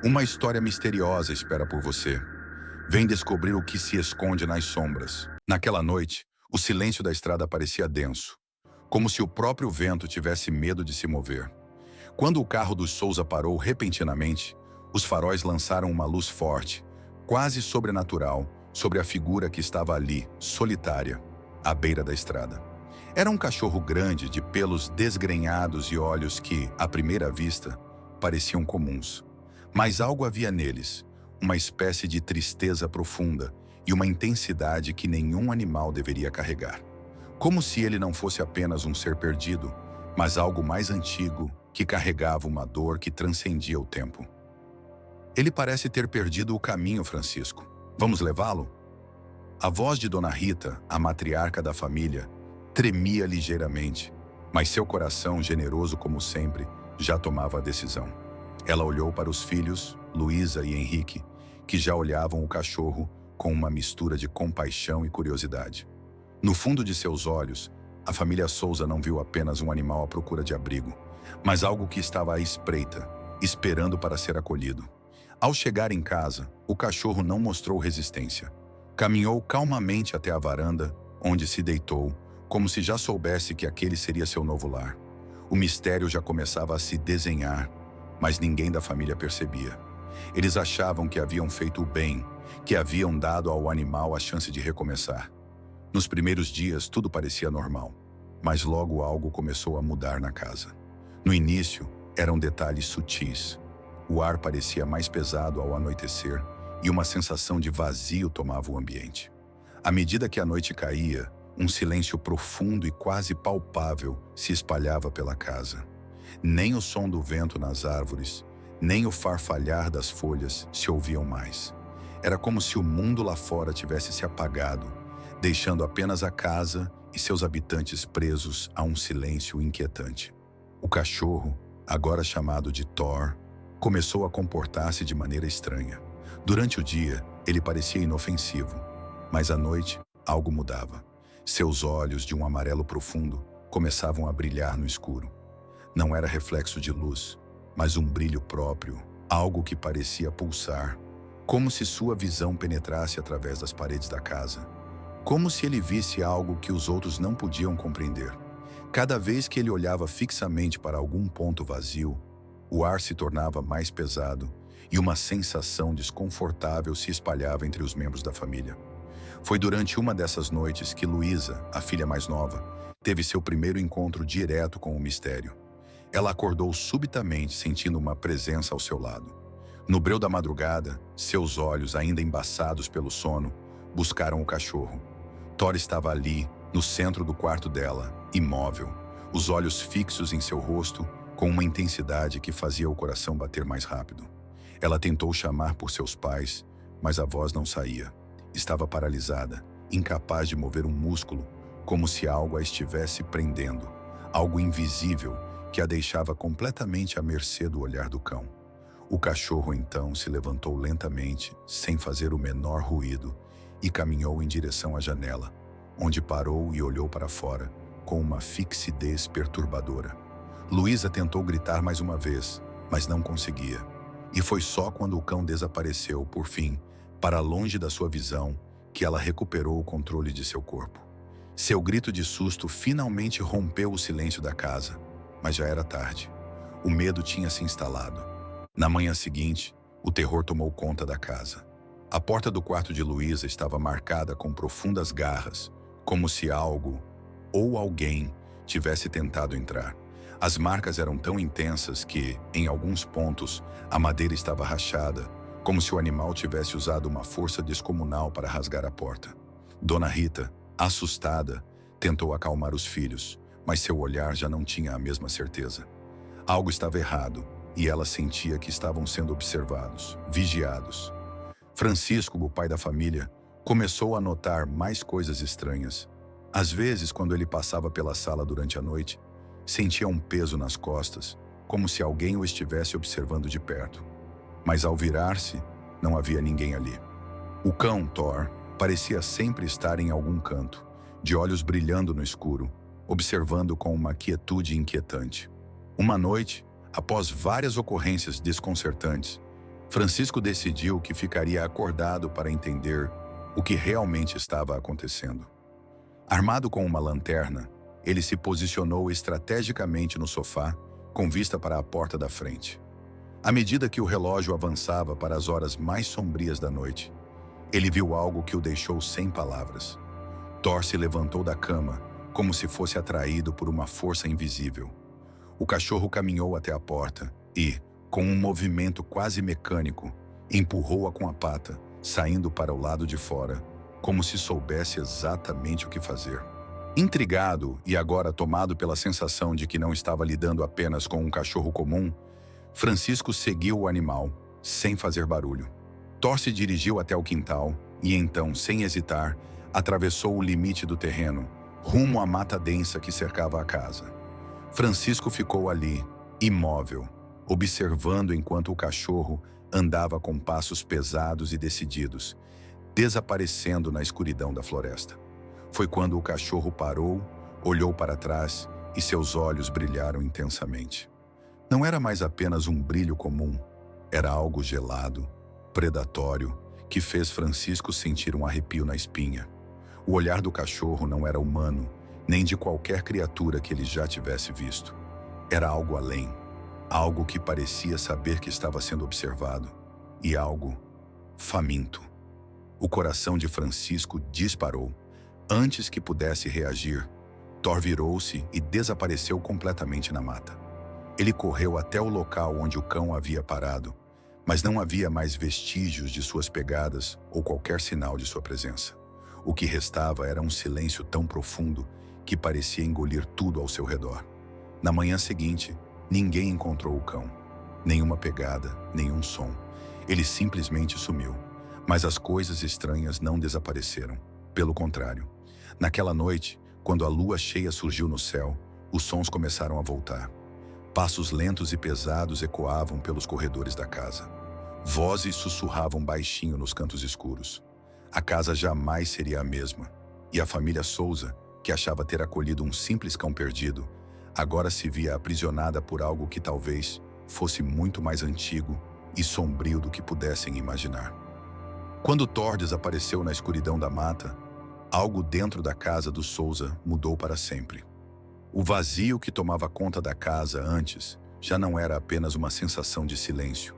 Uma história misteriosa espera por você. Vem descobrir o que se esconde nas sombras. Naquela noite, o silêncio da estrada parecia denso, como se o próprio vento tivesse medo de se mover. Quando o carro dos Souza parou repentinamente, os faróis lançaram uma luz forte, quase sobrenatural, sobre a figura que estava ali, solitária, à beira da estrada. Era um cachorro grande, de pelos desgrenhados e olhos que, à primeira vista, pareciam comuns. Mas algo havia neles, uma espécie de tristeza profunda e uma intensidade que nenhum animal deveria carregar. Como se ele não fosse apenas um ser perdido, mas algo mais antigo que carregava uma dor que transcendia o tempo. Ele parece ter perdido o caminho, Francisco. Vamos levá-lo? A voz de Dona Rita, a matriarca da família, tremia ligeiramente, mas seu coração, generoso como sempre, já tomava a decisão. Ela olhou para os filhos, Luísa e Henrique, que já olhavam o cachorro com uma mistura de compaixão e curiosidade. No fundo de seus olhos, a família Souza não viu apenas um animal à procura de abrigo, mas algo que estava à espreita, esperando para ser acolhido. Ao chegar em casa, o cachorro não mostrou resistência. Caminhou calmamente até a varanda, onde se deitou, como se já soubesse que aquele seria seu novo lar. O mistério já começava a se desenhar, mas ninguém da família percebia. Eles achavam que haviam feito o bem, que haviam dado ao animal a chance de recomeçar. Nos primeiros dias, tudo parecia normal, mas logo algo começou a mudar na casa. No início, eram detalhes sutis. O ar parecia mais pesado ao anoitecer e uma sensação de vazio tomava o ambiente. À medida que a noite caía, um silêncio profundo e quase palpável se espalhava pela casa. Nem o som do vento nas árvores, nem o farfalhar das folhas se ouviam mais. Era como se o mundo lá fora tivesse se apagado, deixando apenas a casa e seus habitantes presos a um silêncio inquietante. O cachorro, agora chamado de Thor, começou a comportar-se de maneira estranha. Durante o dia, ele parecia inofensivo, mas à noite, algo mudava. Seus olhos, de um amarelo profundo, começavam a brilhar no escuro. Não era reflexo de luz, mas um brilho próprio, algo que parecia pulsar, como se sua visão penetrasse através das paredes da casa, como se ele visse algo que os outros não podiam compreender. Cada vez que ele olhava fixamente para algum ponto vazio, o ar se tornava mais pesado e uma sensação desconfortável se espalhava entre os membros da família. Foi durante uma dessas noites que Luísa, a filha mais nova, teve seu primeiro encontro direto com o mistério. Ela acordou subitamente sentindo uma presença ao seu lado. No breu da madrugada, seus olhos, ainda embaçados pelo sono, buscaram o cachorro. Thor estava ali, no centro do quarto dela, imóvel, os olhos fixos em seu rosto, com uma intensidade que fazia o coração bater mais rápido. Ela tentou chamar por seus pais, mas a voz não saía. Estava paralisada, incapaz de mover um músculo, como se algo a estivesse prendendo, algo invisível que a deixava completamente à mercê do olhar do cão. O cachorro então se levantou lentamente, sem fazer o menor ruído, e caminhou em direção à janela, onde parou e olhou para fora, com uma fixidez perturbadora. Luísa tentou gritar mais uma vez, mas não conseguia. E foi só quando o cão desapareceu, por fim, para longe da sua visão, que ela recuperou o controle de seu corpo. Seu grito de susto finalmente rompeu o silêncio da casa, mas já era tarde. O medo tinha se instalado. Na manhã seguinte, o terror tomou conta da casa. A porta do quarto de Luísa estava marcada com profundas garras, como se algo ou alguém tivesse tentado entrar. As marcas eram tão intensas que, em alguns pontos, a madeira estava rachada, como se o animal tivesse usado uma força descomunal para rasgar a porta. Dona Rita, assustada, tentou acalmar os filhos, mas seu olhar já não tinha a mesma certeza. Algo estava errado, e ela sentia que estavam sendo observados, vigiados. Francisco, o pai da família, começou a notar mais coisas estranhas. Às vezes, quando ele passava pela sala durante a noite, sentia um peso nas costas, como se alguém o estivesse observando de perto. Mas ao virar-se, não havia ninguém ali. O cão, Thor, parecia sempre estar em algum canto, de olhos brilhando no escuro, observando com uma quietude inquietante. Uma noite, após várias ocorrências desconcertantes, Francisco decidiu que ficaria acordado para entender o que realmente estava acontecendo. Armado com uma lanterna, ele se posicionou estrategicamente no sofá, com vista para a porta da frente. À medida que o relógio avançava para as horas mais sombrias da noite, ele viu algo que o deixou sem palavras. Thor se levantou da cama, como se fosse atraído por uma força invisível. O cachorro caminhou até a porta e, com um movimento quase mecânico, empurrou-a com a pata, saindo para o lado de fora, como se soubesse exatamente o que fazer. Intrigado e agora tomado pela sensação de que não estava lidando apenas com um cachorro comum, Francisco seguiu o animal, sem fazer barulho. Thor se dirigiu até o quintal e então, sem hesitar, atravessou o limite do terreno, rumo à mata densa que cercava a casa. Francisco ficou ali, imóvel, observando enquanto o cachorro andava com passos pesados e decididos, desaparecendo na escuridão da floresta. Foi quando o cachorro parou, olhou para trás e seus olhos brilharam intensamente. Não era mais apenas um brilho comum, era algo gelado, predatório, que fez Francisco sentir um arrepio na espinha. O olhar do cachorro não era humano, nem de qualquer criatura que ele já tivesse visto. Era algo além, algo que parecia saber que estava sendo observado, e algo faminto. O coração de Francisco disparou. Antes que pudesse reagir, Thor virou-se e desapareceu completamente na mata. Ele correu até o local onde o cão havia parado, mas não havia mais vestígios de suas pegadas ou qualquer sinal de sua presença. O que restava era um silêncio tão profundo que parecia engolir tudo ao seu redor. Na manhã seguinte, ninguém encontrou o cão. Nenhuma pegada, nenhum som. Ele simplesmente sumiu. Mas as coisas estranhas não desapareceram. Pelo contrário, naquela noite, quando a lua cheia surgiu no céu, os sons começaram a voltar. Passos lentos e pesados ecoavam pelos corredores da casa. Vozes sussurravam baixinho nos cantos escuros. A casa jamais seria a mesma, e a família Souza, que achava ter acolhido um simples cão perdido, agora se via aprisionada por algo que talvez fosse muito mais antigo e sombrio do que pudessem imaginar. Quando Thor desapareceu na escuridão da mata, algo dentro da casa dos Souza mudou para sempre. O vazio que tomava conta da casa antes já não era apenas uma sensação de silêncio.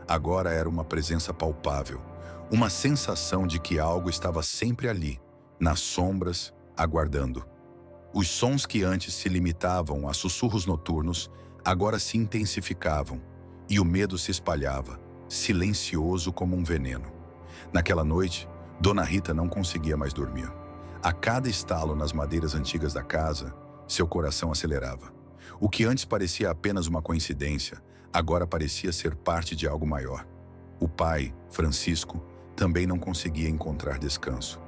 Agora era uma presença palpável, uma sensação de que algo estava sempre ali, nas sombras, aguardando. Os sons que antes se limitavam a sussurros noturnos agora se intensificavam, e o medo se espalhava, silencioso como um veneno. Naquela noite, Dona Rita não conseguia mais dormir. A cada estalo nas madeiras antigas da casa, seu coração acelerava. O que antes parecia apenas uma coincidência, agora parecia ser parte de algo maior. O pai, Francisco, também não conseguia encontrar descanso.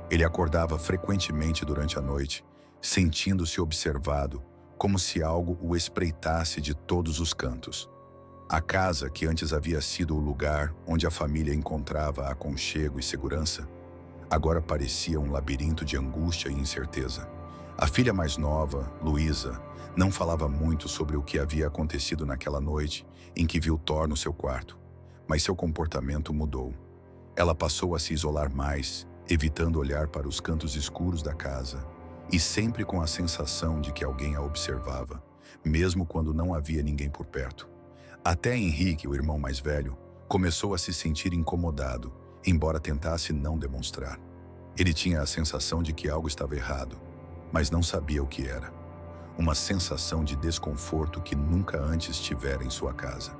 Ele acordava frequentemente durante a noite, sentindo-se observado, como se algo o espreitasse de todos os cantos. A casa, que antes havia sido o lugar onde a família encontrava aconchego e segurança, agora parecia um labirinto de angústia e incerteza. A filha mais nova, Luísa, não falava muito sobre o que havia acontecido naquela noite em que viu Thor no seu quarto, mas seu comportamento mudou. Ela passou a se isolar mais, evitando olhar para os cantos escuros da casa, e sempre com a sensação de que alguém a observava, mesmo quando não havia ninguém por perto. Até Henrique, o irmão mais velho, começou a se sentir incomodado, embora tentasse não demonstrar. Ele tinha a sensação de que algo estava errado, mas não sabia o que era. Uma sensação de desconforto que nunca antes tivera em sua casa.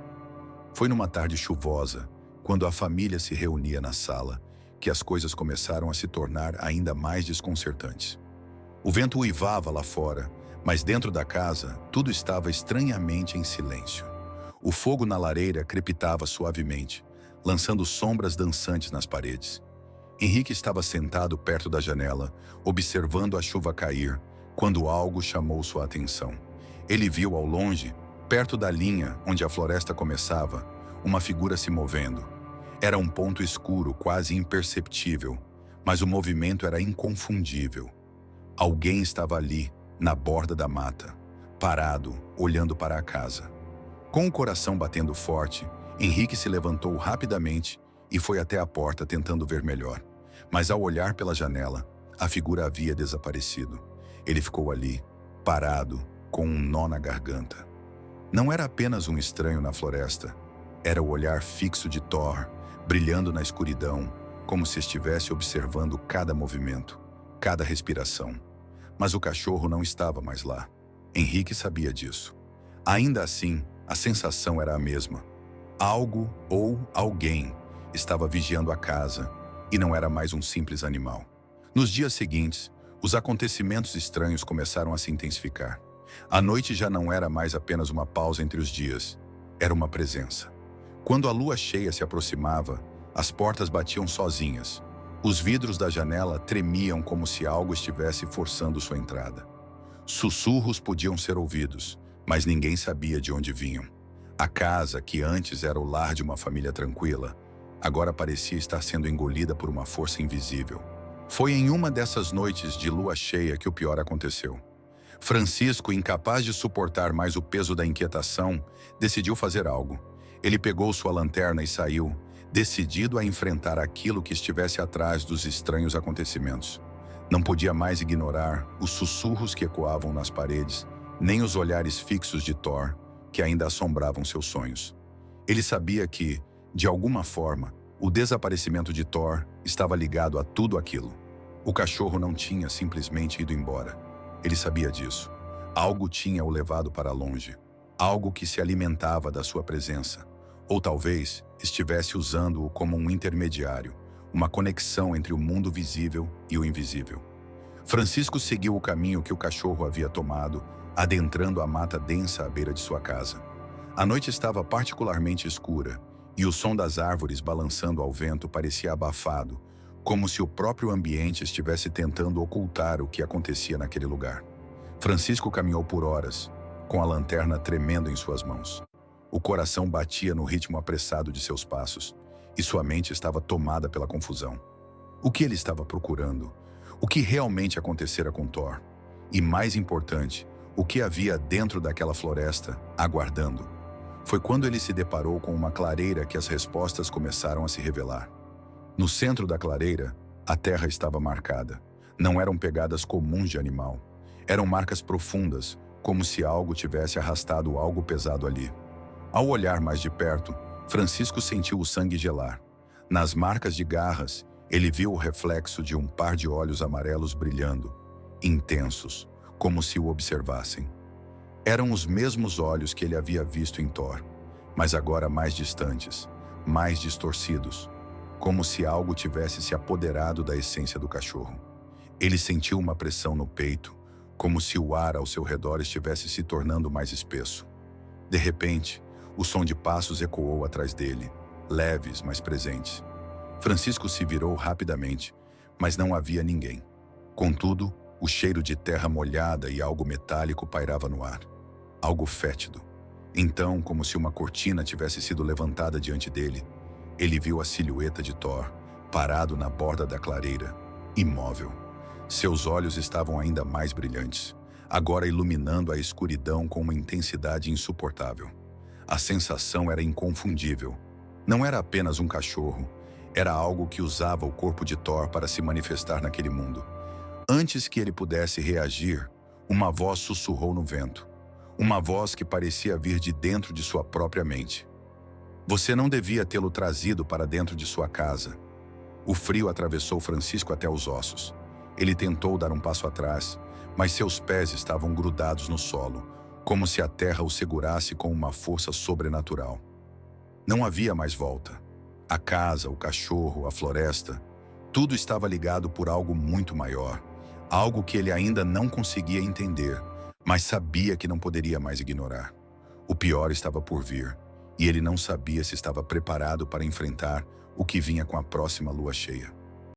Foi numa tarde chuvosa, quando a família se reunia na sala, que as coisas começaram a se tornar ainda mais desconcertantes. O vento uivava lá fora, mas dentro da casa tudo estava estranhamente em silêncio. O fogo na lareira crepitava suavemente, lançando sombras dançantes nas paredes. Henrique estava sentado perto da janela, observando a chuva cair, quando algo chamou sua atenção. Ele viu ao longe, perto da linha onde a floresta começava, uma figura se movendo. Era um ponto escuro, quase imperceptível, mas o movimento era inconfundível. Alguém estava ali, na borda da mata, parado, olhando para a casa. Com o coração batendo forte, Henrique se levantou rapidamente e foi até a porta tentando ver melhor. Mas ao olhar pela janela, a figura havia desaparecido. Ele ficou ali, parado, com um nó na garganta. Não era apenas um estranho na floresta. Era o olhar fixo de Thor, brilhando na escuridão, como se estivesse observando cada movimento, cada respiração. Mas o cachorro não estava mais lá. Henrique sabia disso. Ainda assim, a sensação era a mesma. Algo ou alguém estava vigiando a casa e não era mais um simples animal. Nos dias seguintes, os acontecimentos estranhos começaram a se intensificar. A noite já não era mais apenas uma pausa entre os dias, era uma presença. Quando a lua cheia se aproximava, as portas batiam sozinhas. Os vidros da janela tremiam como se algo estivesse forçando sua entrada. Sussurros podiam ser ouvidos, mas ninguém sabia de onde vinham. A casa, que antes era o lar de uma família tranquila, agora parecia estar sendo engolida por uma força invisível. Foi em uma dessas noites de lua cheia que o pior aconteceu. Francisco, incapaz de suportar mais o peso da inquietação, decidiu fazer algo. Ele pegou sua lanterna e saiu, decidido a enfrentar aquilo que estivesse atrás dos estranhos acontecimentos. Não podia mais ignorar os sussurros que ecoavam nas paredes, nem os olhares fixos de Thor, que ainda assombravam seus sonhos. Ele sabia que, de alguma forma, o desaparecimento de Thor estava ligado a tudo aquilo. O cachorro não tinha simplesmente ido embora. Ele sabia disso. Algo tinha o levado para longe. Algo que se alimentava da sua presença. Ou talvez estivesse usando-o como um intermediário, uma conexão entre o mundo visível e o invisível. Francisco seguiu o caminho que o cachorro havia tomado, adentrando a mata densa à beira de sua casa. A noite estava particularmente escura, e o som das árvores balançando ao vento parecia abafado, como se o próprio ambiente estivesse tentando ocultar o que acontecia naquele lugar. Francisco caminhou por horas, com a lanterna tremendo em suas mãos. O coração batia no ritmo apressado de seus passos, e sua mente estava tomada pela confusão. O que ele estava procurando? O que realmente acontecera com Thor? E, mais importante, o que havia dentro daquela floresta, aguardando? Foi quando ele se deparou com uma clareira que as respostas começaram a se revelar. No centro da clareira, a terra estava marcada. Não eram pegadas comuns de animal. Eram marcas profundas, como se algo tivesse arrastado algo pesado ali. Ao olhar mais de perto, Francisco sentiu o sangue gelar. Nas marcas de garras, ele viu o reflexo de um par de olhos amarelos brilhando, intensos, como se o observassem. Eram os mesmos olhos que ele havia visto em Thor, mas agora mais distantes, mais distorcidos, como se algo tivesse se apoderado da essência do cachorro. Ele sentiu uma pressão no peito, como se o ar ao seu redor estivesse se tornando mais espesso. De repente, o som de passos ecoou atrás dele, leves, mas presentes. Francisco se virou rapidamente, mas não havia ninguém. Contudo, o cheiro de terra molhada e algo metálico pairava no ar. Algo fétido. Então, como se uma cortina tivesse sido levantada diante dele, ele viu a silhueta de Thor, parado na borda da clareira, imóvel. Seus olhos estavam ainda mais brilhantes, agora iluminando a escuridão com uma intensidade insuportável. A sensação era inconfundível. Não era apenas um cachorro, era algo que usava o corpo de Thor para se manifestar naquele mundo. Antes que ele pudesse reagir, uma voz sussurrou no vento. Uma voz que parecia vir de dentro de sua própria mente. Você não devia tê-lo trazido para dentro de sua casa. O frio atravessou Francisco até os ossos. Ele tentou dar um passo atrás, mas seus pés estavam grudados no solo, como se a terra o segurasse com uma força sobrenatural. Não havia mais volta. A casa, o cachorro, a floresta, tudo estava ligado por algo muito maior, algo que ele ainda não conseguia entender, mas sabia que não poderia mais ignorar. O pior estava por vir, e ele não sabia se estava preparado para enfrentar o que vinha com a próxima lua cheia.